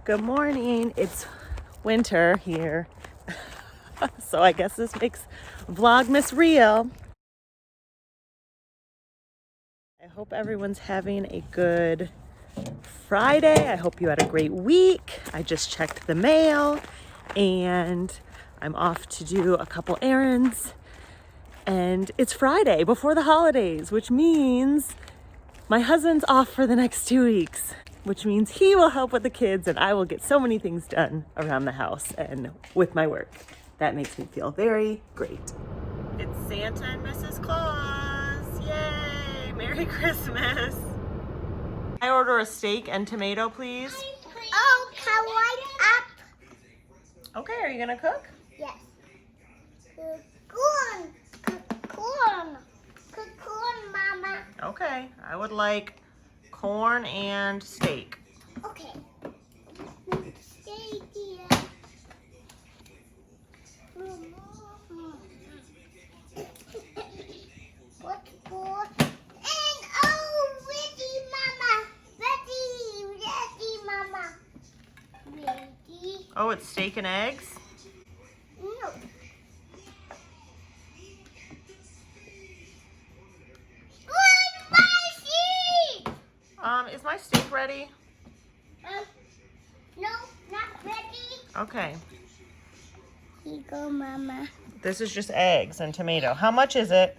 Good morning. It's winter here. So I guess this makes Vlogmas real. I hope everyone's having a good Friday. I hope you had a great week. I just checked the mail and I'm off to do a couple errands. And it's Friday before the holidays, which means my husband's off for the next 2 weeks, which means he will help with the kids and I will get so many things done around the house and with my work. That makes me feel very great. It's Santa and Mrs. Claus. Yay! Merry Christmas. I order a steak and tomato, please. Oh, can I up? Okay, are you gonna cook? Yes. Corn. Corn. Corn, Mama. Okay, I would like corn and steak. Okay. Stay here. What's corn? And ready, Mama. Ready, Mama. Ready. Oh, it's steak and eggs? No. Is my steak ready? No, not ready. Okay. Here you go, Mama. This is just eggs and tomato. How much is it?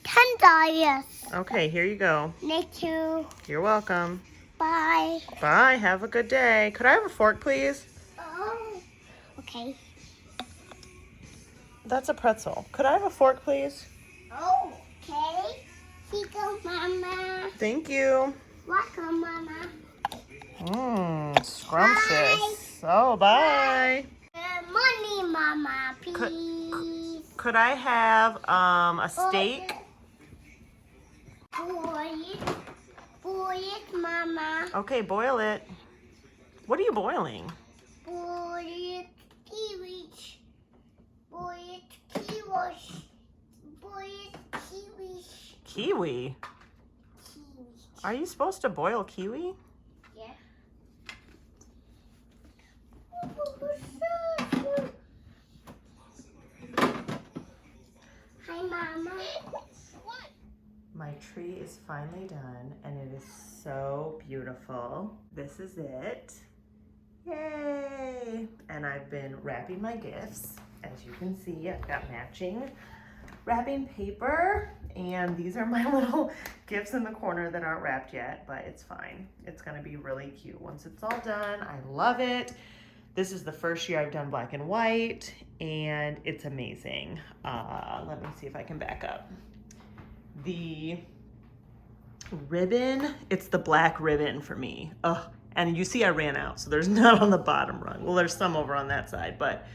$10. Okay, here you go. Thank you. You're welcome. Bye. Bye, have a good day. Could I have a fork, please? Oh. Okay. That's a pretzel. Could I have a fork, please? Oh, okay. Here you go, Mama. Thank you. Welcome, Mama. Scrumptious. Oh, bye. Money, Mama, please. Could I have a steak? Boil it, Mama. Okay, boil it. What are you boiling? Boil it, kiwi. Boil it, kiwi. Boil it, kiwi. Kiwi? Are you supposed to boil kiwi? Yeah. Hi, Mama. What? My tree is finally done and it is so beautiful. This is it. Yay! And I've been wrapping my gifts. As you can see, I've got matching wrapping paper, and these are my little gifts in the corner that aren't wrapped yet, but it's fine. It's gonna be really cute once it's all done. I love it. This is the first year I've done black and white, and it's amazing. Let me see if I can back up. The ribbon, it's the black ribbon for me. Ugh. And you see I ran out, so there's none on the bottom rung. Well, there's some over on that side, but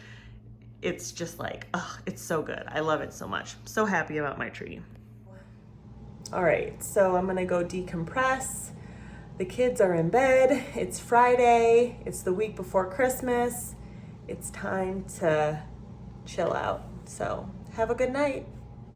it's just like, oh, it's so good. I love it so much. I'm so happy about my tree. All right, so I'm gonna go decompress. The kids are in bed. It's Friday. It's the week before Christmas. It's time to chill out. So have a good night.